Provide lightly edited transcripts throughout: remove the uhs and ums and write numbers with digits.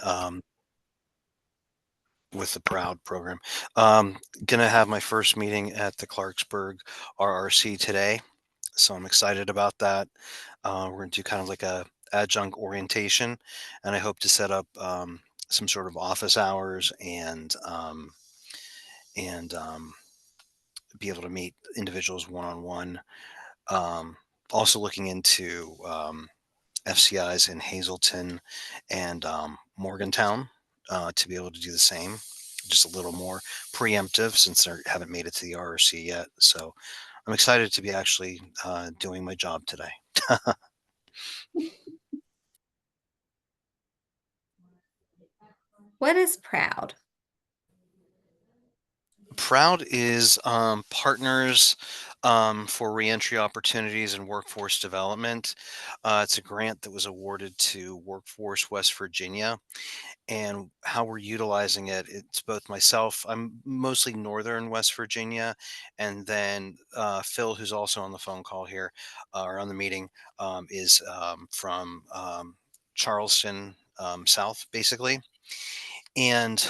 um, with the Proud program. Um, Gonna have my first meeting at the Clarksburg RRC today, so I'm excited about that. We're gonna do kind of like a adjunct orientation, and I hope to set up some sort of office hours and be able to meet individuals one on one. Also looking into FCIs in Hazleton and Morgantown to be able to do the same. Just a little more preemptive since they haven't made it to the RRC yet. So I'm excited to be actually doing my job today. What is proud? Proud is Partners for Reentry Opportunities and Workforce Development. It's a grant that was awarded to Workforce West Virginia. And how we're utilizing it, it's both myself, I'm mostly northern West Virginia, and then Phil, who's also on the phone call here or on the meeting, is from Charleston South, basically. And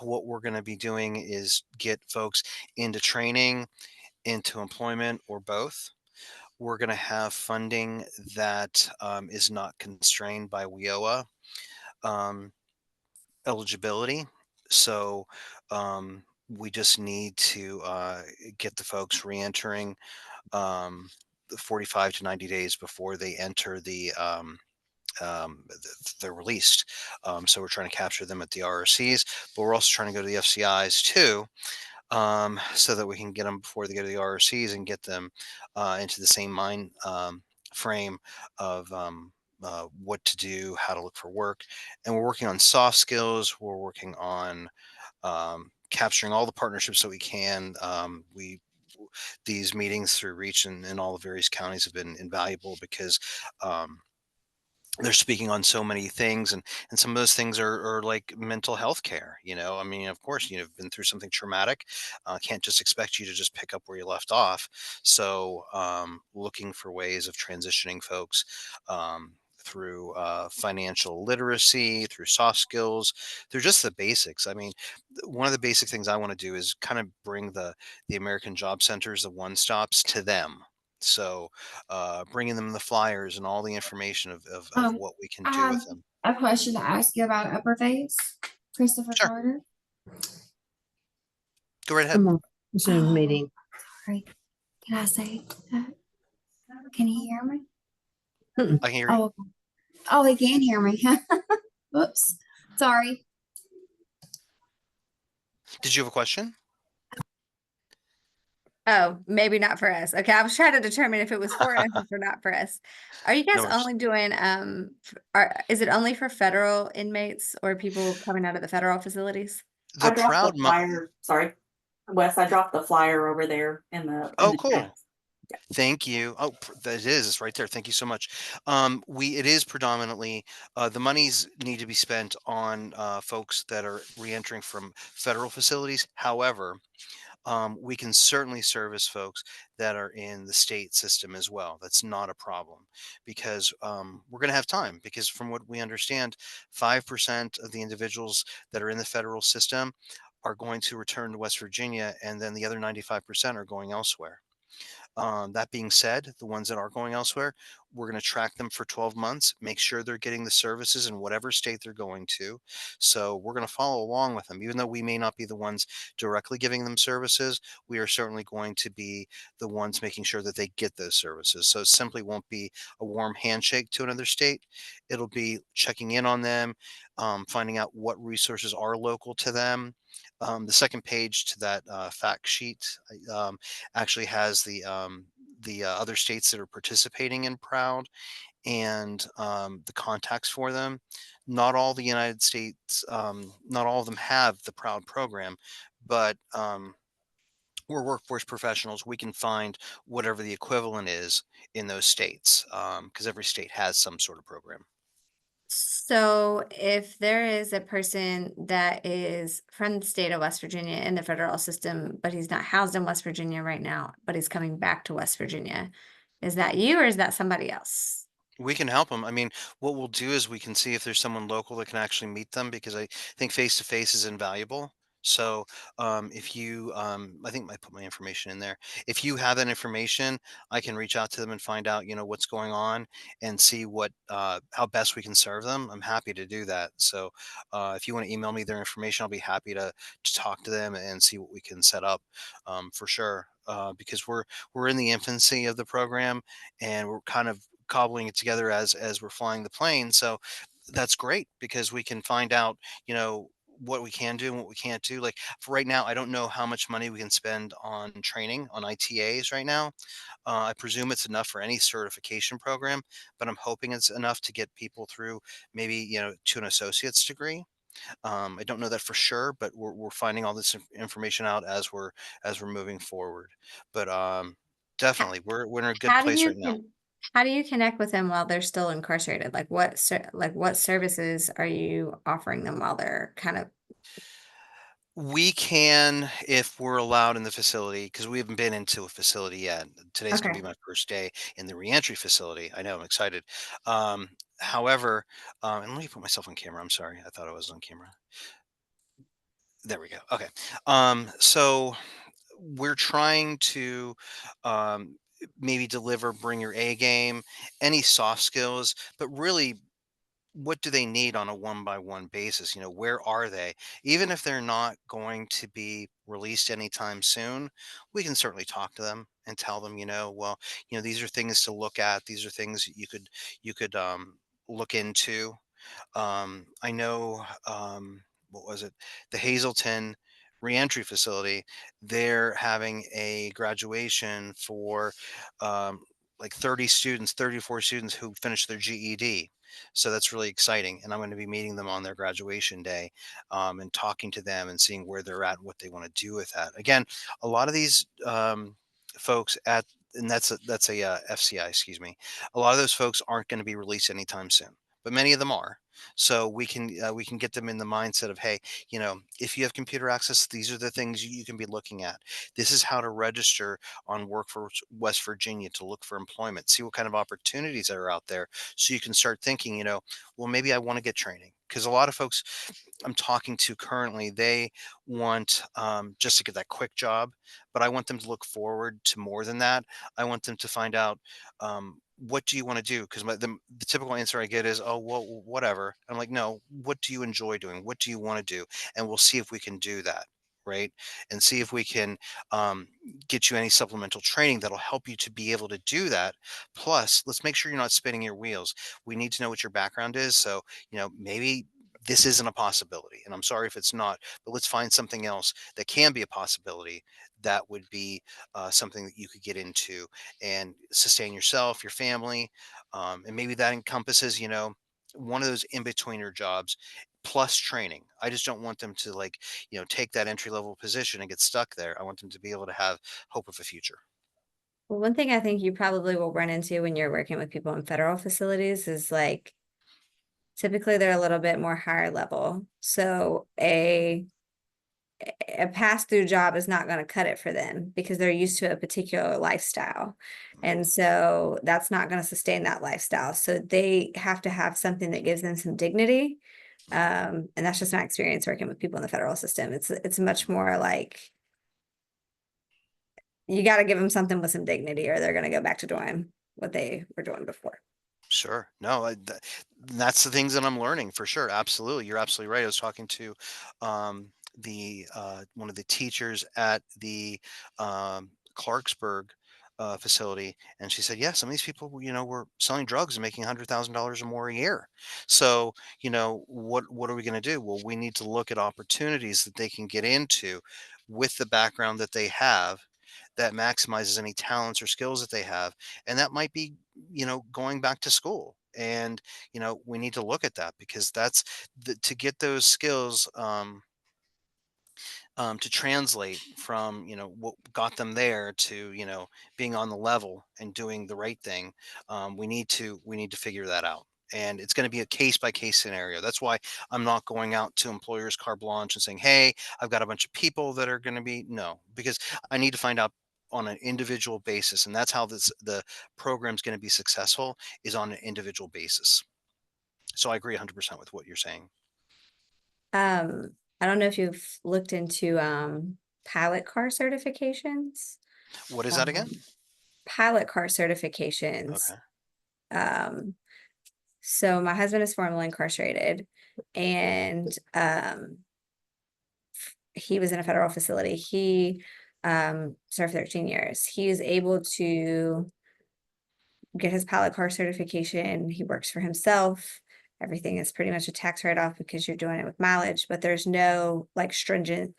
what we're going to be doing is get folks into training, into employment, or both. We're going to have funding that is not constrained by WIOA um, eligibility. So we just need to get the folks reentering the 45 to 90 days before they enter they're released. So we're trying to capture them at the RRCs, but we're also trying to go to the FCIs too, so that we can get them before they go to the RRCs and get them into the same mind frame of what to do, how to look for work. And we're working on soft skills. We're working on capturing all the partnerships that we can. These meetings through Reach and all the various counties have been invaluable because um, they're speaking on so many things, and some of those things are like mental health care. I mean, of course, you've been through something traumatic. Can't just expect you to just pick up where you left off. So looking for ways of transitioning folks through financial literacy, through soft skills, through just the basics. I mean, one of the basic things I want to do is kind of bring the American Job Centers, the one stops, to them. So bringing them the flyers and all the information of Um, what we can I do have with them. a question to ask you about Upper Face, Christopher Sure, Carter. go right ahead. I'm on Zoom Oh, meeting. sorry. Can I say that? Can he hear me? I can hear you. Oh, okay. Oh, he can hear me. Whoops. Sorry. Did you have a question? Oh, maybe not for us. Okay, I was trying to determine if it was for us or not for us. Are you No guys worries. only doing is it only for federal inmates or people coming out of the federal facilities? I The dropped the proud. flyer. Sorry, Wes. I dropped the flyer over there in Oh, the cool. chat. Thank you. Oh, that is. It's right there. Thank you so much. It is predominantly the monies need to be spent on folks that are reentering from federal facilities. However, we can certainly service folks that are in the state system as well. That's not a problem because we're going to have time. Because from what we understand, 5% of the individuals that are in the federal system are going to return to West Virginia, and then the other 95% are going elsewhere. That being said, the ones that are going elsewhere, we're going to track them for 12 months, make sure they're getting the services in whatever state they're going to. So we're going to follow along with them. Even though we may not be the ones directly giving them services, we are certainly going to be the ones making sure that they get those services. So it simply won't be a warm handshake to another state. It'll be checking in on them, finding out what resources are local to them. The second page to that fact sheet actually has the other states that are participating in Proud and the contacts for them. Not all the United States, not all of them have the Proud program, but we're workforce professionals. We can find whatever the equivalent is in those states because every state has some sort of program. So if there is a person that is from the state of West Virginia in the federal system, but he's not housed in West Virginia right now, but he's coming back to West Virginia, is that you or is that somebody else? We can help them. I mean, what we'll do is we can see if there's someone local that can actually meet them because I think face to face is invaluable. So if you, I think I put my information in there. If you have that information, I can reach out to them and find out, what's going on and see how best we can serve them. I'm happy to do that. So if you want to email me their information, I'll be happy to talk to them and see what we can set up for sure. Because we're in the infancy of the program and we're kind of cobbling it together as we're flying the plane. So that's great because we can find out, what we can do and what we can't do. Like for right now, I don't know how much money we can spend on training on ITAs right now. I presume it's enough for any certification program, but I'm hoping it's enough to get people through maybe, to an associate's degree. I don't know that for sure, but we're finding all this information out as we're moving forward. But definitely, we're in a good How do place you right now. con how do you connect with them while they're still incarcerated? Like what services are you offering them while they're kind of We can, if we're allowed in the facility, because we haven't been into a facility yet. Today's going to okay. be my first day in the reentry facility. I know, I'm excited. Um, however, and let me put myself on camera. I'm sorry. I thought I was on camera. There we go. Okay. So we're trying to um, maybe deliver bring your A game, any soft skills, but really what do they need on a one by one basis? Where are they? Even if they're not going to be released anytime soon, we can certainly talk to them and tell them, well, these are things to look at. These are things you could look into. I know, what was it? The Hazleton reentry facility, they're having a graduation for like 30 students, 34 students who finished their GED. So that's really exciting. And I'm going to be meeting them on their graduation day and talking to them and seeing where they're at and what they want to do with that. Again, a lot of these folks and that's a FCI, excuse me. A lot of those folks aren't going to be released anytime soon, but many of them are. So we can get them in the mindset of, hey, if you have computer access, these are the things you can be looking at. This is how to register on Workforce West Virginia to look for employment. See what kind of opportunities are out there, so you can start thinking, well, maybe I want to get training. Because a lot of folks I'm talking to currently, they want just to get that quick job, but I want them to look forward to more than that. I want them to find out, what do you want to do? Because the typical answer I get is, oh, well, whatever. I'm like, no, what do you enjoy doing? What do you want to do? And we'll see if we can do that. Right. And see if we can um, get you any supplemental training that'll help you to be able to do that. Plus, let's make sure you're not spinning your wheels. We need to know what your background is. So, maybe this isn't a possibility. And I'm sorry if it's not, but let's find something else that can be a possibility that would be something that you could get into and sustain yourself, your family. And maybe that encompasses, one of those in betweener jobs plus training. I just don't want them to like, take that entry level position and get stuck there. I want them to be able to have hope of a future. Well, one thing I think you probably will run into when you're working with people in federal facilities is like typically they're a little bit more higher level. So a pass-through job is not going to cut it for them because they're used to a particular lifestyle. And so that's not going to sustain that lifestyle. So they have to have something that gives them some dignity. And that's just my experience working with people in the federal system. It's much more like you got to give them something with some dignity or they're going to go back to doing what they were doing before. Sure. No, that's the things that I'm learning for sure. Absolutely. You're absolutely right. I was talking to the one of the teachers at the Clarksburg facility, and she said, yeah, some of these people, were selling drugs and making $100,000 or more a year. So, what are we going to do? Well, we need to look at opportunities that they can get into with the background that they have that maximizes any talents or skills that they have. And that might be, going back to school. And, we need to look at that because that's to get those skills. To translate from what got them there to being on the level and doing the right thing, we need to figure that out, and it's going to be a case by case scenario. That's why I'm not going out to employers carte blanche and saying, hey, I've got a bunch of people that are going to be, no, because I need to find out on an individual basis, and that's how the program's going to be successful, is on an individual basis. So I agree 100% with what you're saying. I don't know if you've looked into pilot car certifications. What is that again? Pilot car certifications. Okay. So my husband is formerly incarcerated, and he was in a federal facility. He served 13 years. He is able to get his pilot car certification. He works for himself. Everything is pretty much a tax write-off because you're doing it with mileage, but there's no like stringent,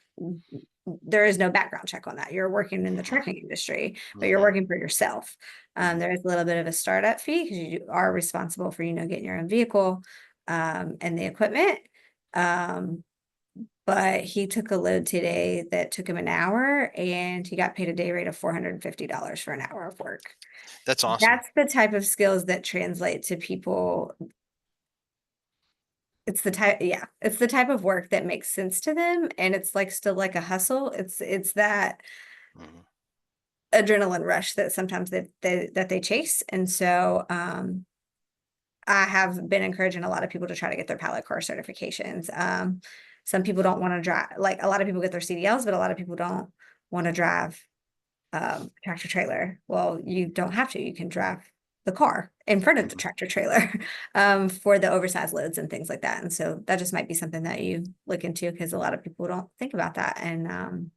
there is no background check on that. You're working in the trucking industry, but you're working for yourself. There is a little bit of a startup fee because you are responsible for, getting your own vehicle and the equipment. But he took a load today that took him an hour, and he got paid a day rate of $450 for an hour of work. That's awesome. That's the type of skills that translate to people. It's the type of work that makes sense to them, and it's like still like a hustle. It's that Mhm. adrenaline rush that sometimes they chase. And so I have been encouraging a lot of people to try to get their pilot car certifications. Some people don't want to drive, like a lot of people get their CDLs, but a lot of people don't want to drive tractor trailer. Well, you don't have to. You can drive the car in front of the tractor trailer for the oversized loads and things like that. And so that just might be something that you look into, because a lot of people don't think about that. And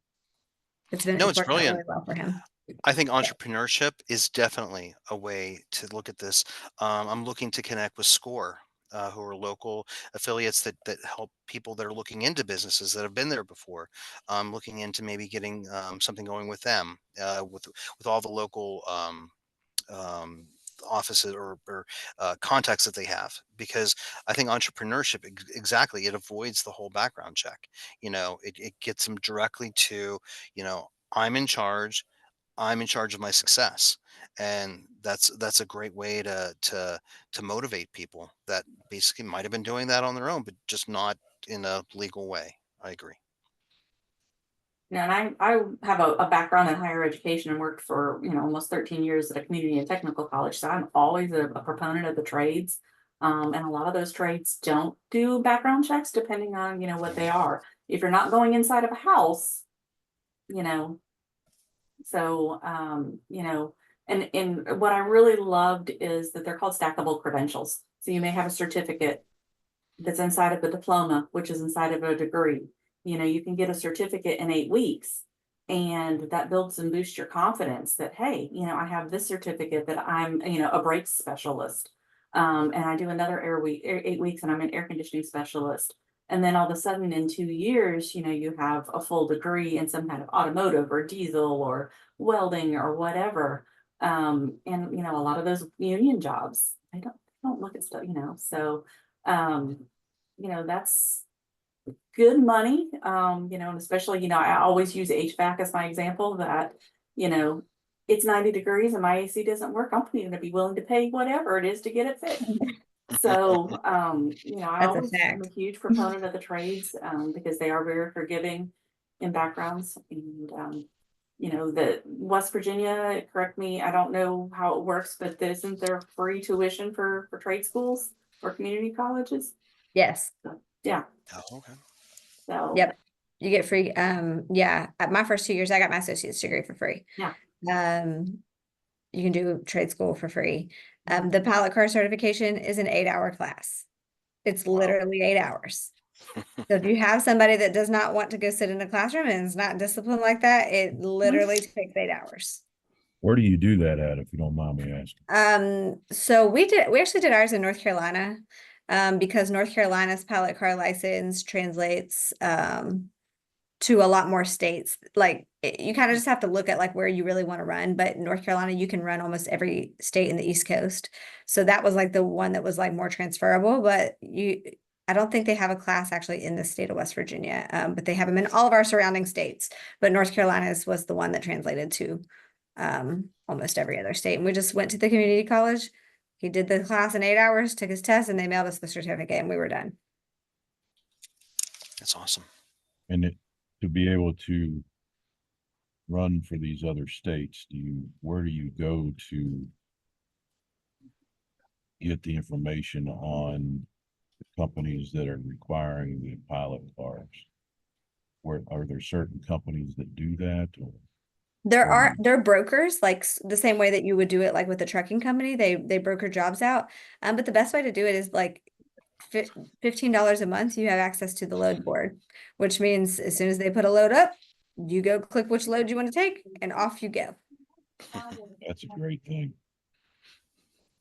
it's No, it's worked out brilliant. really well for him. I think entrepreneurship is definitely a way to look at this. I'm looking to connect with SCORE, who are local affiliates that help people that are looking into businesses that have been there before. Looking into maybe getting something going with them, with all the local um, offices or contacts that they have, because I think entrepreneurship, exactly, it avoids the whole background check. It gets them directly to, I'm in charge. I'm in charge of my success, and that's a great way to motivate people that basically might have been doing that on their own, but just not in a legal way. I agree. Yeah, and I have a background in higher education and worked for, almost 13 years at a community and technical college. So I'm always a proponent of the trades. And a lot of those trades don't do background checks depending on, what they are. If you're not going inside of a house, you know, so and what I really loved is that they're called stackable credentials. So you may have a certificate that's inside of a diploma, which is inside of a degree. You can get a certificate in 8 weeks, and that builds and boosts your confidence that, hey, I have this certificate that I'm, a brakes specialist. And I do another 8 weeks and I'm an air conditioning specialist. And then all of a sudden in 2 years, you have a full degree in some kind of automotive or diesel or welding or whatever. And a lot of those union jobs, I don't look at stuff, so um, that's good money. And especially, I always use HVAC as my example that, you know, it's 90 degrees and my AC doesn't work. I'm going to be willing to pay whatever it is to get it fixed. So, I That's a always am fact. a huge proponent of the trades because they are very forgiving in backgrounds. And, the West Virginia, correct me, I don't know how it works, but isn't there free tuition for trade schools or community colleges? Yes. So, yeah. Oh, okay. So, Yep. You get free. Yeah. At my first 2 years, I got my associate's degree for free. yeah. You can do trade school for free. The pilot car certification is an 8-hour class. It's Wow. literally 8 hours. So if you have somebody that does not want to go sit in a classroom and is not disciplined like that, it literally takes 8 hours. Where do you do that at, if you don't mind me asking? So we actually did ours in North Carolina, because North Carolina's pilot car license translates, to a lot more states. Like you kind of just have to look at like where you really want to run, but North Carolina, you can run almost every state in the East Coast. So that was like the one that was like more transferable, but I don't think they have a class actually in the state of West Virginia, but they have them in all of our surrounding states. But North Carolina's was the one that translated to almost every other state. And we just went to the community college. He did the class in 8 hours, took his test, and they mailed us the certificate, and we were done. That's awesome. And to be able to run for these other states, where do you go to get the information on the companies that are requiring the pilot cars? Where are there certain companies that do that, or There are brokers like the same way that you would do it like with a trucking company. They broker jobs out. But the best way to do it is like $15 a month. You have access to the load board, which means as soon as they put a load up, you go click which load you want to take, and off you go. that's a great thing.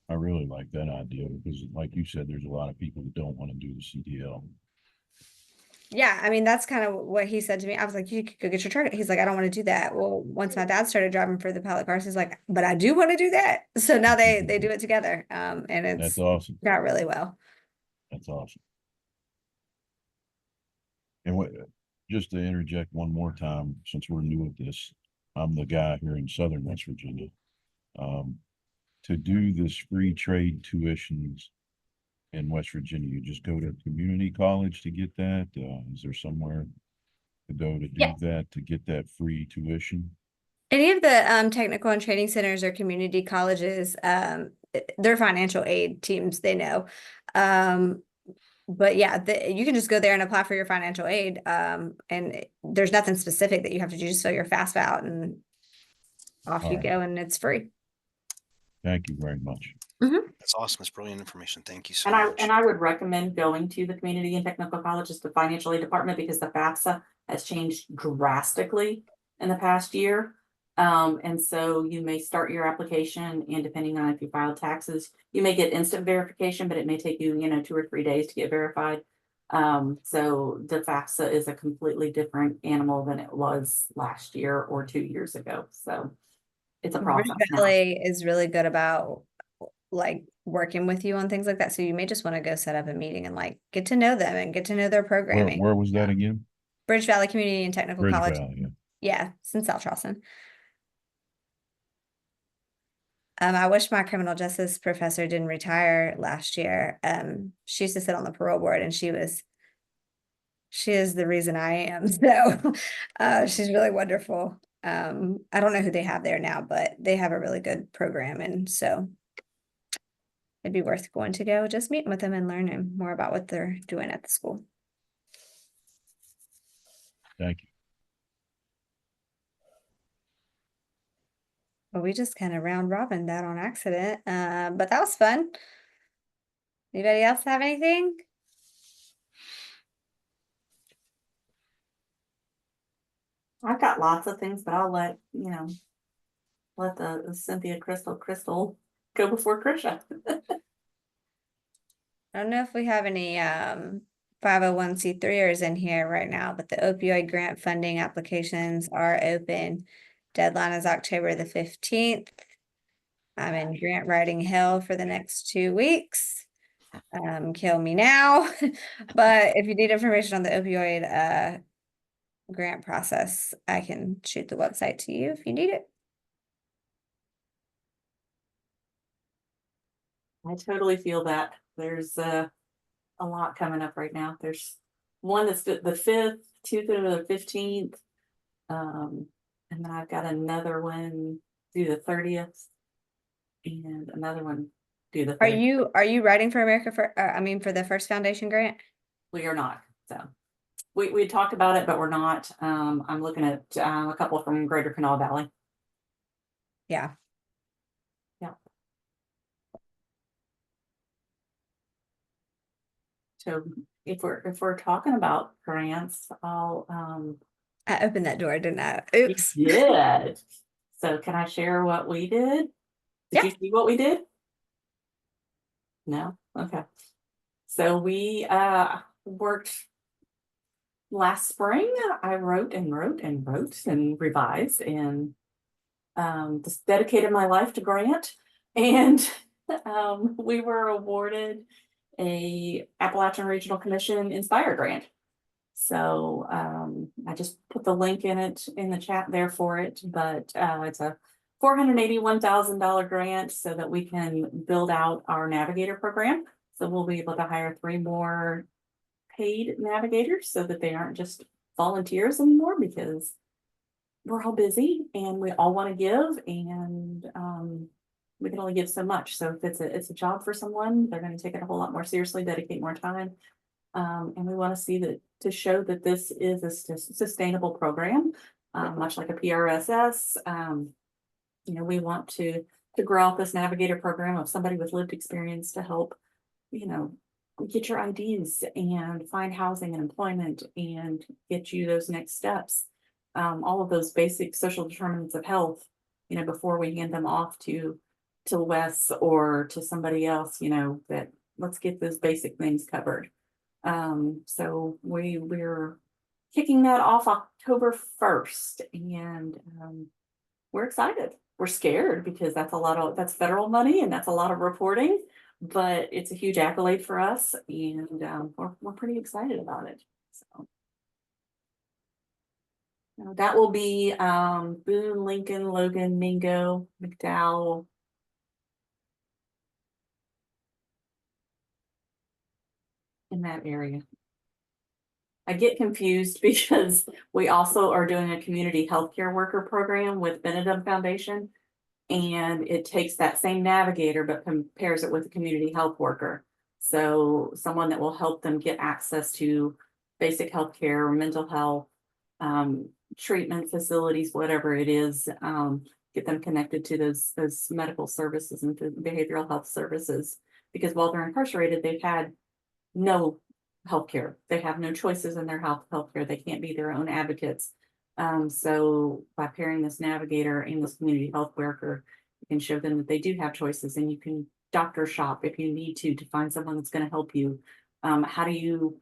I really like that idea because, like you said, there's a lot of people that don't want to do the CDL. Yeah, I mean, that's kind of what he said to me. I was like, you could go get your truck. He's like, I don't want to do that. Well, once my dad started driving for the pallet cars, he's like, but I do want to do that. So now they do it together. And That's it's awesome. got really well. That's awesome. And just to interject one more time, since we're new at this, I'm the guy here in Southern West Virginia. To do this free trade tuitions in West Virginia, you just go to community college to get that? Is there somewhere to go to do Yeah. that, to get that free tuition? Any of the technical and training centers or community colleges, they're financial aid teams, they know. But yeah, you can just go there and apply for your financial aid. And there's nothing specific that you have to do, just fill your FAFSA out and off All you right. go, and it's free. Thank you very much. That's awesome. It's brilliant information. Thank you so And much. I would recommend going to the community and technical colleges, the financial aid department, because the FAFSA has changed drastically in the past year. And so you may start your application, and depending on if you filed taxes, you may get instant verification, but it may take you, 2 or 3 days to get verified. So the FAFSA is a completely different animal than it was last year or 2 years ago. So it's a Bridge process now. Valley is really good about like working with you on things like that. So you may just want to go set up a meeting and like get to know them and get to know their programming. Where was that again? Bridge Valley Community and Technical Bridge College. Valley, yeah. Yeah, it's in South Charleston. I wish my criminal justice professor didn't retire last year. She used to sit on the parole board, and she is the reason I am. So she's really wonderful. I don't know who they have there now, but they have a really good program, and so it'd be worth going to go just meeting with them and learning more about what they're doing at the school. Thank you. Well, we just kind of round robin that on accident, but that was fun. Anybody else have anything? I've got lots of things, but I'll let the Cynthia Crystal go before Krisha. I don't know if we have any 501c3ers in here right now, but the opioid grant funding applications are open. Deadline is October the 15th. I'm in grant writing hell for the next 2 weeks. Kill me now. But if you need information on the opioid grant process, I can shoot the website to you if you need it. I totally feel that. There's a lot coming up right now. There's one that's the 5th, 2 through the 15th. And then I've got another one through the 30th. And another one through the 30th. Are you writing for America for the First Foundation grant? We are not. So we talked about it, but we're not. I'm looking at a couple from Greater Kanawha Valley. Yeah. Yeah. So if we're talking about grants, I'll I opened that door, didn't I? Oops. Yeah. So can I share what we did? Did you see what we did? No? Okay. So we worked last spring. I wrote and revised and just dedicated my life to grant. And we were awarded a Appalachian Regional Commission Inspire grant. So I just put the link in the chat there for it, but it's a $481,000 grant so that we can build out our navigator program. So we'll be able to hire 3 more paid navigators so that they aren't just volunteers anymore, because we're all busy and we all want to give, and we can only give so much. So if it's a job for someone, they're going to take it a whole lot more seriously, dedicate more time. And we want to see that, to show that this is a sustainable program, much like a PRSS. We want to grow out this navigator program of somebody with lived experience to help, get your IDs and find housing and employment and get you those next steps. All of those basic social determinants of health, before we hand them off to Wes or to somebody else, that let's get those basic things covered. So we're kicking that off October 1st, and we're excited. We're scared because that's federal money and that's a lot of reporting, but it's a huge accolade for us, and we're pretty excited about it. So that will be Boone, Lincoln, Logan, Mingo, McDowell. In that area. I get confused because we also are doing a community healthcare worker program with Benedum Foundation, and it takes that same navigator but compares it with a community health worker. So someone that will help them get access to basic healthcare, mental health, treatment facilities, whatever it is, get them connected to those medical services and to behavioral health services. Because while they're incarcerated, they've had no healthcare. They have no choices in their healthcare. They can't be their own advocates. So by pairing this navigator and this community health worker, you can show them that they do have choices, and you can doctor shop if you need to find someone that's going to help you. How do you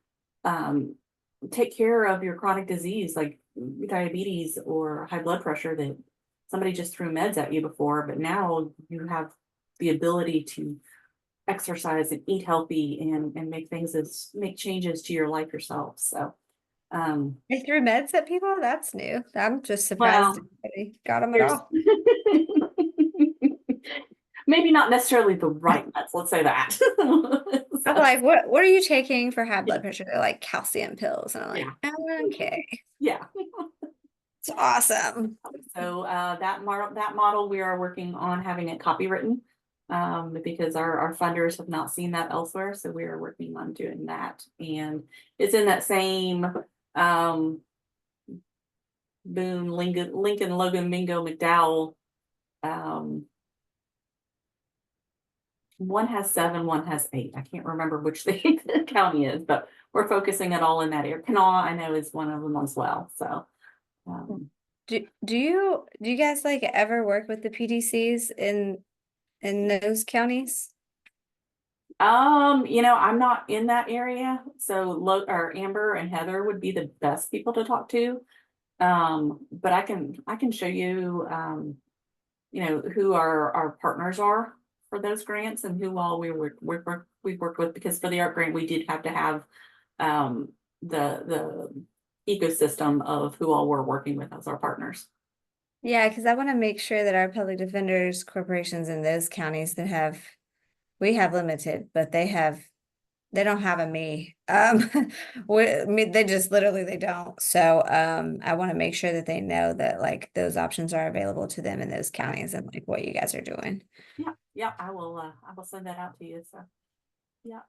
take care of your chronic disease like diabetes or high blood pressure that somebody just threw meds at you before, but now you have the ability to exercise and eat healthy and make changes to your life yourself. So They threw meds at people? That's new. I'm just well, surprised they got them at all. maybe not necessarily the right meds, let's say that. I'm like, what are you taking for high blood pressure? They're like calcium pills. And I'm like, oh, okay. Yeah. It's awesome. So that model we are working on having it copywritten, because our funders have not seen that elsewhere. So we are working on doing that, and it's in that same Boone, Lincoln, Logan, Mingo, McDowell. One has 7, one has 8. I can't remember which the county is, but we're focusing it all in that area. Kanawha, I know, is one of them as well. So Do you guys like ever work with the PDCs in those counties? I'm not in that area, so Amber and Heather would be the best people to talk to. But I can show you, who our partners are for those grants and who all we've worked with, because for the art grant we did have to have the ecosystem of who all we're working with as our partners. Yeah, because I want to make sure that our public defenders corporations in those counties we have limited, but they don't have a me. They just literally they don't. So I want to make sure that they know that like those options are available to them in those counties and like what you guys are doing. Yeah, I will send that out to you. So yeah.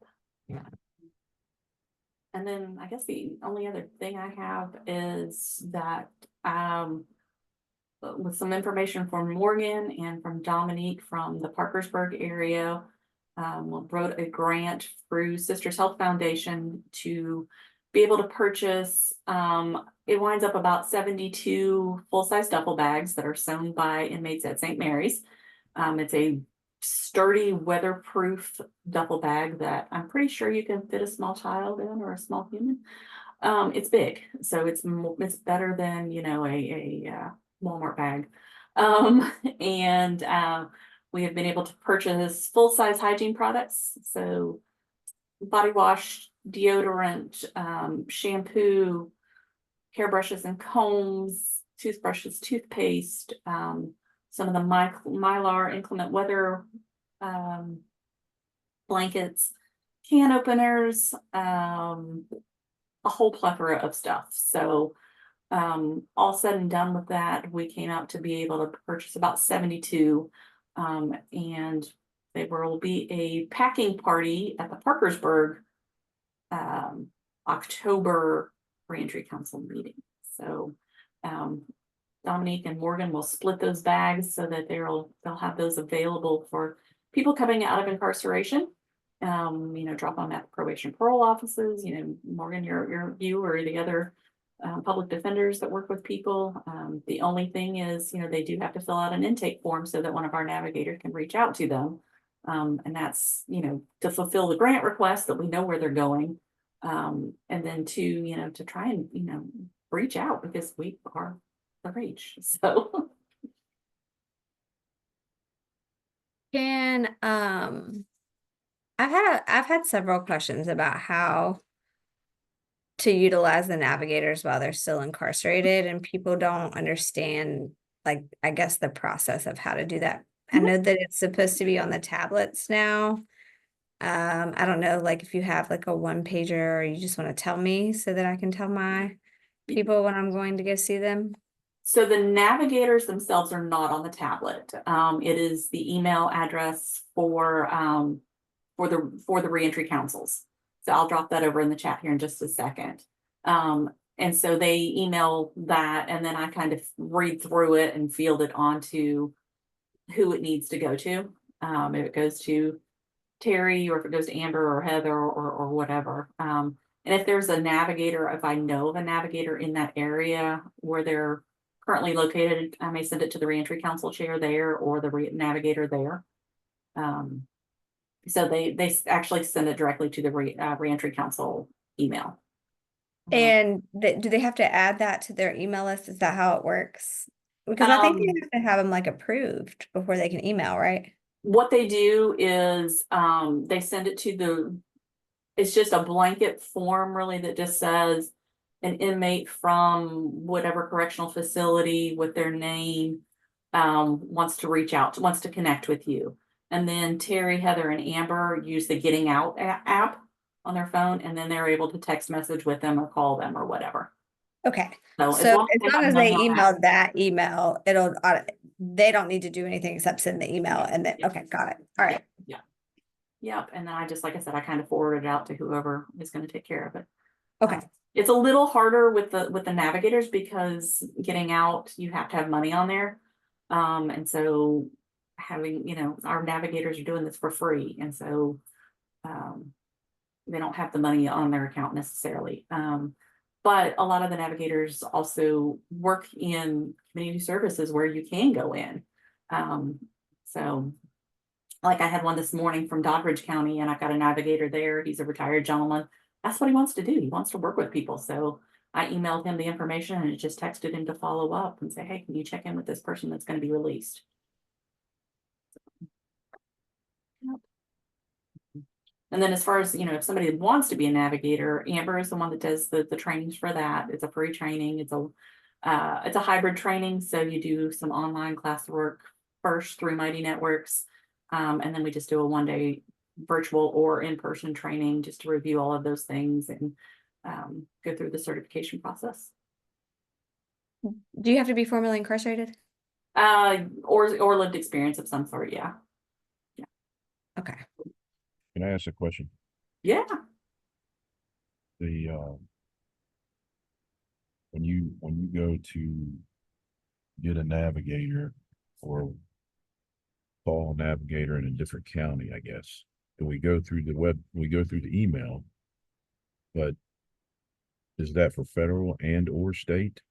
And then I guess the only other thing I have is that with some information from Morgan and from Dominique from the Parkersburg area, wrote a grant through Sisters Health Foundation to be able to purchase, it winds up about 72 full-size duffel bags that are sewn by inmates at St. Mary's. It's a sturdy, weatherproof duffel bag that I'm pretty sure you can fit a small child in or a small human. It's big, so it's better than a Walmart bag. And we have been able to purchase full-size hygiene products, so body wash, deodorant, shampoo, hairbrushes and combs, toothbrushes, toothpaste, some of the Mylar inclement weather blankets, can openers, a whole plethora of stuff. So All said and done with that, we came out to be able to purchase about 72. And there will be a packing party at the Parkersburg October reentry council meeting. So Dominique and Morgan will split those bags so that they'll have those available for people coming out of incarceration. Drop them at the probation parole offices. Morgan, you or the other public defenders that work with people. The only thing is, they do have to fill out an intake form so that one of our navigators can reach out to them. And that's, to fulfill the grant request that we know where they're going. And then to try and, reach out because we are the reach. So. Can I've had several questions about how to utilize the navigators while they're still incarcerated, and people don't understand, like, I guess the process of how to do that. I know that it's supposed to be on the tablets now. I don't know, like, if you have like a one pager, or you just want to tell me so that I can tell my people when I'm going to go see them. So the navigators themselves are not on the tablet. It is the email address for the reentry councils. So I'll drop that over in the chat here in just a second. And so they email that, and then I kind of read through it and field it onto who it needs to go to. If it goes to Terry, or if it goes to Amber or Heather or whatever. And if there's a navigator, if I know of a navigator in that area where they're currently located, I may send it to the reentry council chair there or the navigator there. So they actually send it directly to the reentry council email. And do they have to add that to their email list? Is that how it works? Because I think they have to have them like approved before they can email, right? What they do is they send it to it's just a blanket form really that just says an inmate from whatever correctional facility with their name wants to reach out, wants to connect with you. And then Terry, Heather, and Amber use the Getting Out app on their phone, and then they're able to text message with them or call them or whatever. Okay. So as long as they have email that email, they don't need to do anything except send the email, and then, okay, got it. All right. Yeah. Yep. And then like I said, I kind of forwarded it out to whoever is going to take care of it. Okay. It's a little harder with the navigators because Getting Out, you have to have money on there. And so having, our navigators are doing this for free. And so they don't have the money on their account necessarily. But a lot of the navigators also work in community services where you can go in. So like I had one this morning from Doddridge County, and I've got a navigator there. He's a retired gentleman. That's what he wants to do. He wants to work with people. So I emailed him the information and just texted him to follow up and say, hey, can you check in with this person that's going to be released? And then as far as, if somebody wants to be a navigator, Amber is the one that does the trainings for that. It's a free training. It's a hybrid training. So you do some online classwork first through Mighty Networks. And then we just do a 1-day virtual or in-person training just to review all of those things and go through the certification process. Do you have to be formerly incarcerated? Or lived experience of some sort, yeah. Okay. Can I ask a question? Yeah. When you go to get a navigator or call a navigator in a different county, I guess, and we go through the email, but is that for federal and or state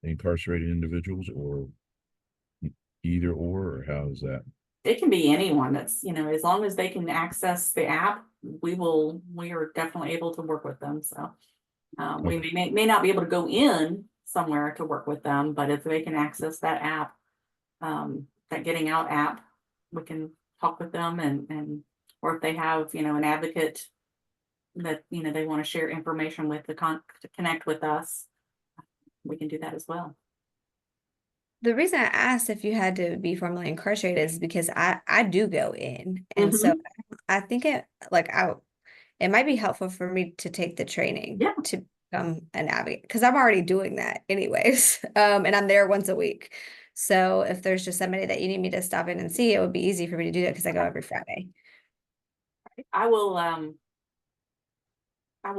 incarcerated individuals, or either or how is that? It can be anyone that's, as long as they can access the app, we are definitely able to work with them. So we may not be able to go in somewhere to work with them, but if they can access that app, that Getting Out app, we can talk with them and or if they have, an advocate that, they want to share information with to connect with us, we can do that as well. The reason I asked if you had to be formerly incarcerated is because I do go in, and so I think it might be helpful for me to take the training Yeah. to become a navigator, because I'm already doing that anyways. And I'm there once a week. So if there's just somebody that you need me to stop in and see, it would be easy for me to do that because I go every Friday. I will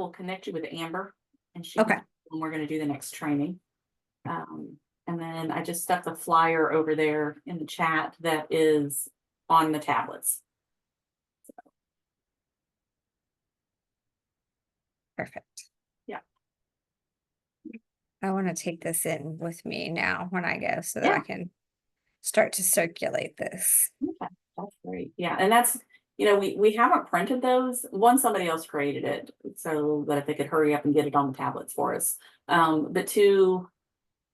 connect you with Amber, and she Okay. can, when we're gonna do the next training. And then I just stuck the flyer over there in the chat that is on the tablets. Perfect. Yeah. I want to take this in with me now when I go so that Yeah. I can start to circulate this. Okay, that's great. Yeah, and that's, we haven't printed those. One, somebody else created it so that if they could hurry up and get it on the tablets for us. But two,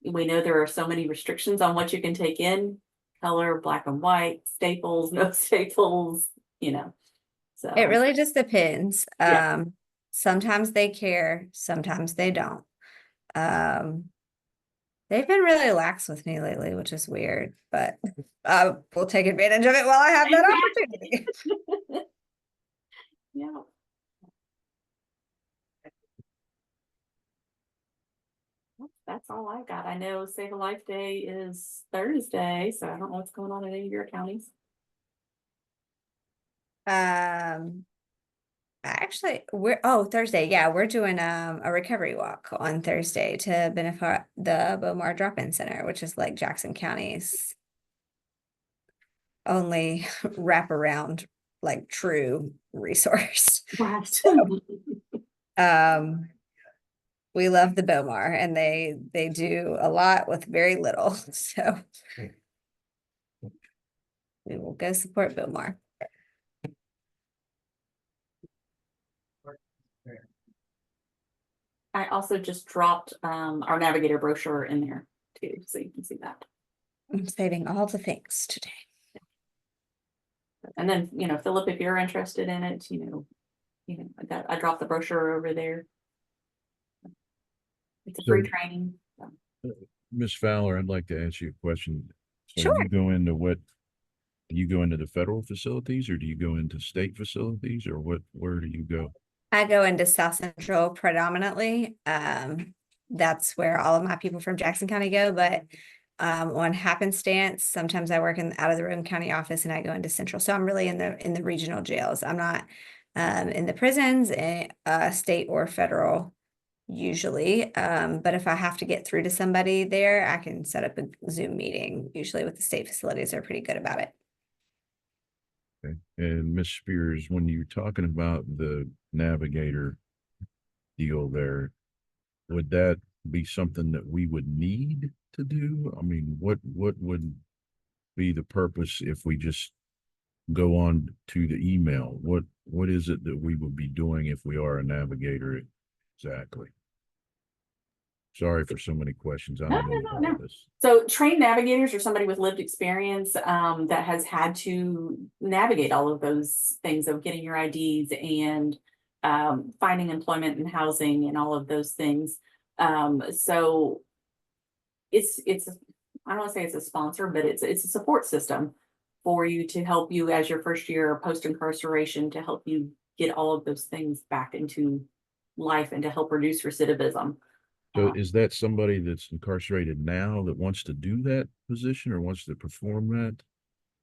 we know there are so many restrictions on what you can take in, color, black and white, staples, no staples, so. It really just depends. Yeah. Sometimes they care, sometimes they don't. They've been really lax with me lately, which is weird, but I will take advantage of it while I have that opportunity. Yeah. That's all I got. I know Save a Life Day is Thursday, so I don't know what's going on in any of your counties. Actually, Thursday. Yeah, we're doing a recovery walk on Thursday to benefit the Beaumar Drop-In Center, which is like Jackson County's only wraparound, like true resource. Right. We love the Beaumar, and they do a lot with very little. So we will go support Beaumar. I also just dropped our navigator brochure in there too, so you can see that. I'm saving all the things today. And then, Philip, if you're interested in it, I dropped the brochure over there. It's a free So- training. So. Miss Fowler, I'd like to ask you a question. So Sure. you go into do you go into the federal facilities, or do you go into state facilities, or where do you go? I go into South Central predominantly. That's where all of my people from Jackson County go, but on happenstance, sometimes I work out of the Roane County office and I go into Central. So I'm really in the regional jails. I'm not in the prisons, state or federal usually. But if I have to get through to somebody there, I can set up a Zoom meeting. Usually with the state facilities, they're pretty good about it. Okay. And Miss Spears, when you're talking about the navigator deal there, would that be something that we would need to do? I mean, what would be the purpose if we just go on to the email? What is it that we would be doing if we are a navigator exactly? Sorry for so many questions. I No, don't know no, all no, no. this. So trained navigators are somebody with lived experience that has had to navigate all of those things of getting your IDs and finding employment and housing and all of those things. So it's I don't want to say it's a sponsor, but it's a support system for you to help you as your first year post incarceration to help you get all of those things back into life and to help reduce recidivism. So is that somebody that's incarcerated now that wants to do that position or wants to perform that?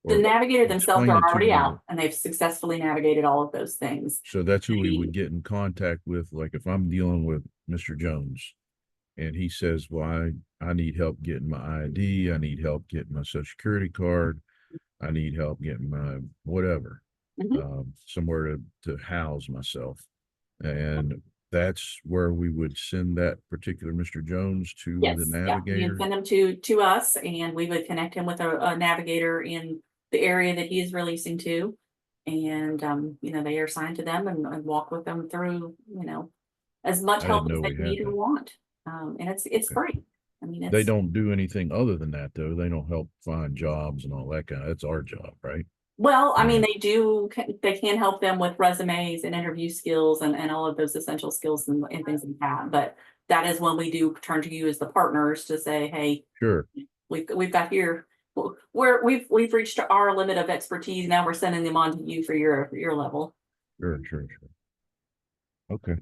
The Or navigator themselves explain are it to already me. out and they've successfully navigated all of those things. So that's who we would get in contact with. Like if I'm dealing with Mr. Jones and he says, well, I need help getting my ID. I need help getting my social security card. I need help getting my whatever, somewhere to house myself. And that's where we would send that particular Mr. Jones to Yes, the yeah, you navigator. can send them to us and we would connect him with a navigator in the area that he is releasing to. And, they are assigned to them and walk with them through, as much I help didn't as know they we had need or that. want. And it's free. I mean, They it's, don't do anything other than that, though. They don't help find jobs and all that that's our job, right? well, I mean, Yeah. they can help them with resumes and interview skills and all of those essential skills and things like that. But that is when we do turn to you as the partners to say, hey, Sure. we've got here, we've reached our limit of expertise. Now we're sending them on to you for your level. Sure. Okay.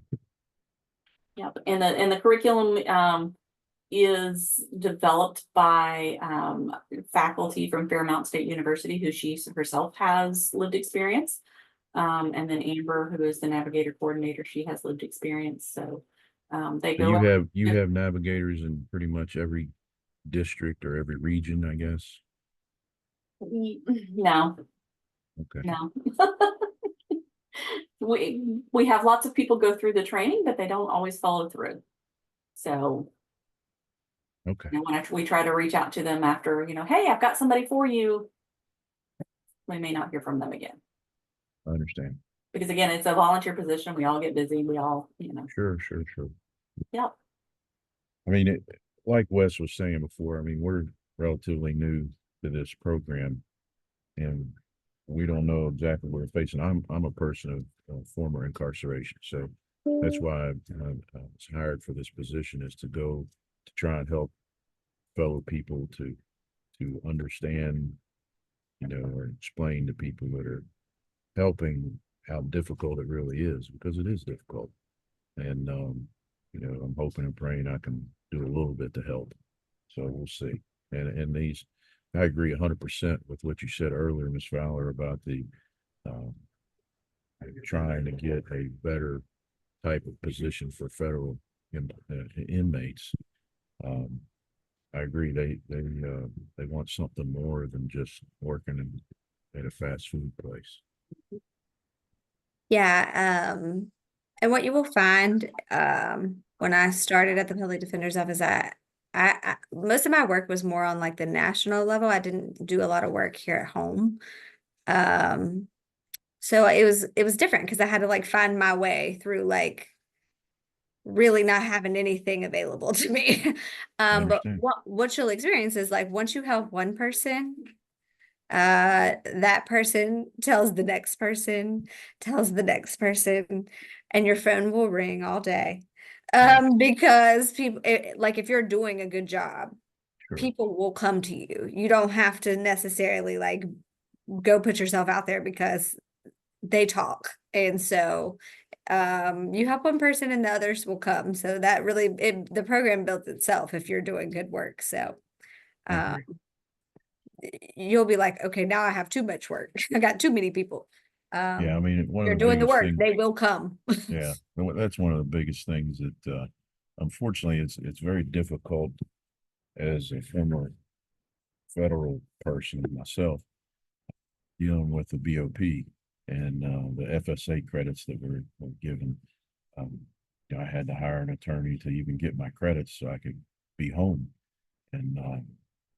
Yep, and the curriculum is developed by faculty from Fairmount State University, who she herself has lived experience. And then Amber, who is the navigator coordinator, she has lived experience. So they So go out. you have navigators in pretty much every district or every region, I guess. No, Okay. no. We have lots of people go through the training, but they don't always follow through. So Okay. when we try to reach out to them after, hey, I've got somebody for you, we may not hear from them again. I understand. Because again, it's a volunteer position. We all get busy. We all, Sure. Yep. I mean, like Wes was saying before, I mean, we're relatively new to this program and we don't know exactly what we're facing. I'm a person of former incarceration. So that's why I was hired for this position, is to go to try and help fellow people to understand, or explain to people that are helping how difficult it really is, because it is difficult. And, I'm hoping and praying I can do a little bit to help. So we'll see. And I agree 100% with what you said earlier, Ms. Fowler, about the, um, trying to get a better type of position for federal inmates. I agree. They want something more than just working at a fast food place. Yeah, and what you will find, when I started at the Public Defender's Office, most of my work was more on like the national level. I didn't do a lot of work here at home. So it was different because I had to like find my way through like really not having anything available to me. But understand. what you'll experience is like once you help one person, that person tells the next person, tells the next person, and your phone will ring all day. Because people, like if you're doing a good job, Sure. people will come to you. You don't have to necessarily like go put yourself out there because they talk. And so you help one person and the others will come. So that really the program builds itself if you're doing good work. So I um agree. you'll be like, okay, now I have too much work. I got too many people. Yeah, I mean, one You're of the doing the biggest work, things. they will come. Yeah, that's one of the biggest things that, unfortunately, it's very difficult as a former federal person myself, dealing with the BOP and the FSA credits that were given. Um, I had to hire an attorney to even get my credits so I could be home. And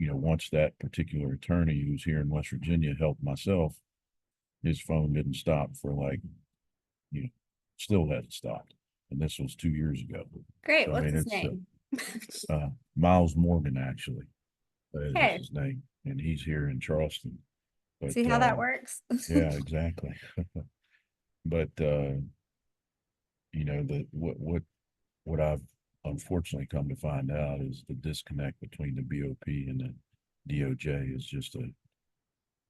once that particular attorney who's here in West Virginia helped myself, his phone didn't stop for like, still hadn't stopped. And this was 2 years ago. Great. So, I What's mean, his it's name? Miles Morgan, actually, is Okay. his name. And he's here in Charleston. But See how that works? yeah, exactly. But what I've unfortunately come to find out is the disconnect between the BOP and the DOJ is just a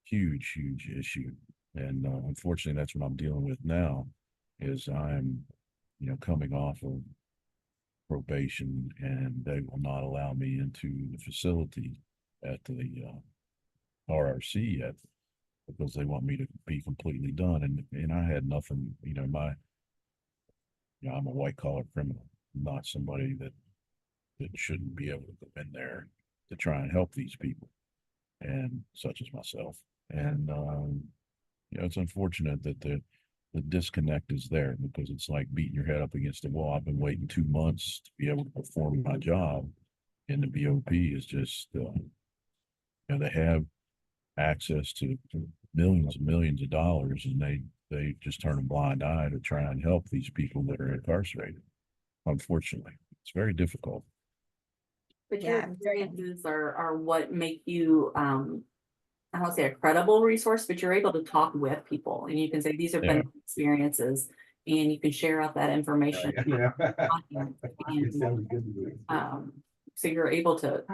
huge issue. And unfortunately, that's what I'm dealing with now. Is I'm, coming off of probation, and they will not allow me into the facility at the RRC yet, because they want me to be completely done. And I had nothing, I'm a white collar criminal, not somebody that shouldn't be able to go in there to try and help these people, and such as myself. And it's unfortunate that the disconnect is there, because it's like beating your head up against the wall. I've been waiting 2 months to be able to perform my job, and the BOP is just, they have access to millions and millions of dollars, and they just turn a blind eye to try and help these people that are incarcerated. Unfortunately, it's very difficult. But Yeah, your I'm very- experiences are what make you, I don't say a credible resource, but you're able to talk with people, and you can say, these have been Yeah. my experiences, and you can share out that information. So you're able to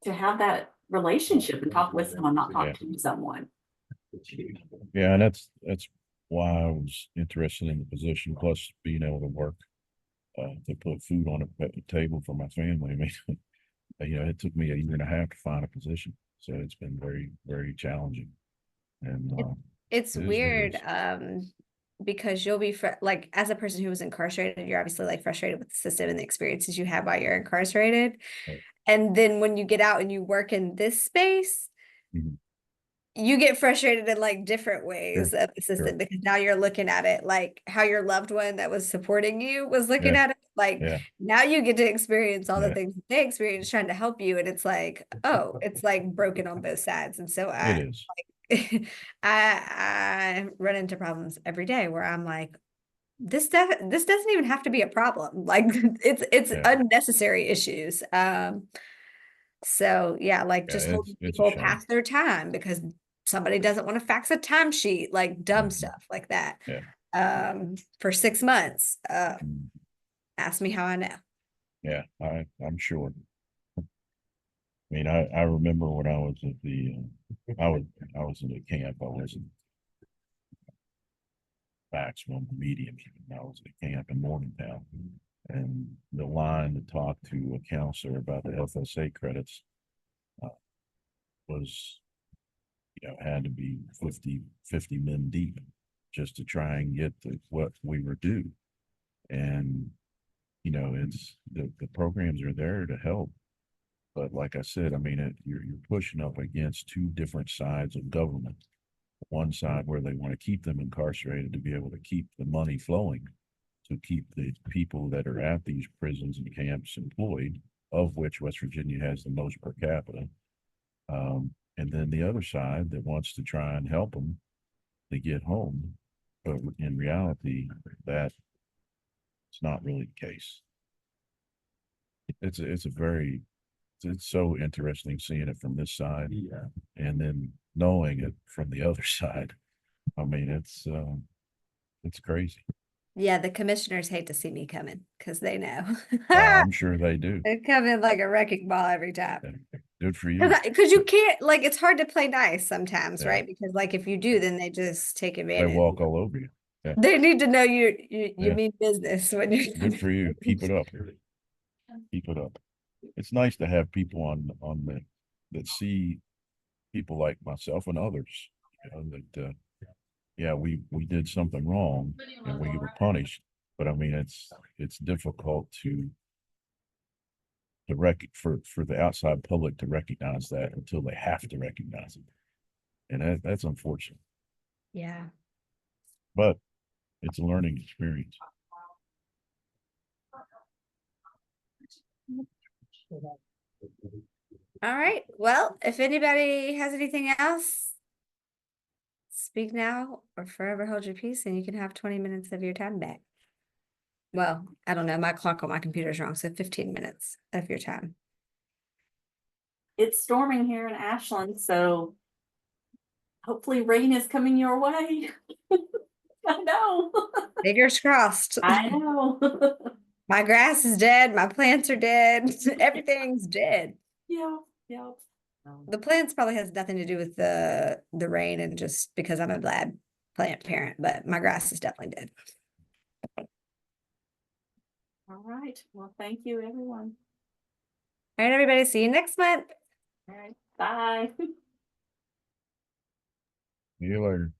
have that relationship and talk with someone, not talk to someone. Yeah, and that's why I was interested in the position, plus being able to work to put food on the table for my family. I mean, it took me a year and a half to find a position. So it's been very, very challenging. And It's it is what it weird, is. because you'll be like, as a person who was incarcerated, you're obviously like frustrated with the system and the experiences you have while you're incarcerated. Right. And then when you get out and you work in this space, Mhm. you get frustrated in like different ways Sure, of the system, because now you're looking at it like how your loved one that was supporting you was looking Yeah. at it. Like Yeah. now you get to experience all the Yeah. things that they experience trying to help you. And it's like, oh, it's like broken on both sides. And so It is. I run into problems every day where I'm like, this doesn't even have to be a problem. Like it's Yeah. unnecessary issues. So yeah, like Yeah, just holding it's a people shame. past their time because somebody doesn't want to fax a timesheet, like dumb Mhm. stuff like that. Yeah. For 6 months. Mhm. Ask me how I know. Yeah, I'm sure. I mean, I remember when I was at the, I was in the camp. I wasn't maximum medium. I was at a camp in Morgantown, and the line to talk to a counselor about the FSA credits was, had to be 50 men deep just to try and get what we were due. And, it's the programs are there to help. But like I said, I mean, you're pushing up against two different sides of government. One side where they want to keep them incarcerated to be able to keep the money flowing, to keep the people that are at these prisons and camps employed, of which West Virginia has the most per capita. And then the other side that wants to try and help them to get home. But in reality, that's not really the case. It's so interesting seeing it from this side, and then knowing it from the other side. I mean, it's crazy. Yeah, the commissioners hate to see me coming because they know. I'm sure they do. They come in like a wrecking ball every time. Good for you. Because you can't, like, it's hard to play nice sometimes, Yeah. right? Because like if you do, then they just take They advantage. walk all over you. Yeah. They need to know you Yeah. mean business when you're Good for you. Keep it up. Keep it up. It's nice to have people on that see people like myself and others, that yeah, we did something wrong and we were punished. But I mean, it's difficult for the outside public to recognize that until they have to recognize it, and that's unfortunate. Yeah. But it's a learning experience. All right. Well, if anybody has anything else, speak now or forever hold your peace, and you can have 20 minutes of your time back. Well, I don't know. My clock on my computer is wrong, so 15 minutes of your time. It's storming here in Ashland, so hopefully rain is coming your way. I know. Fingers crossed. I know. My grass is dead. My plants are dead. Everything's dead. Yeah, yeah. The plants probably has nothing to do with the rain and just because I'm a bad plant parent, but my grass is definitely dead. All right. Well, thank you, everyone. All right, everybody. See you next month. All right. Bye. See you later.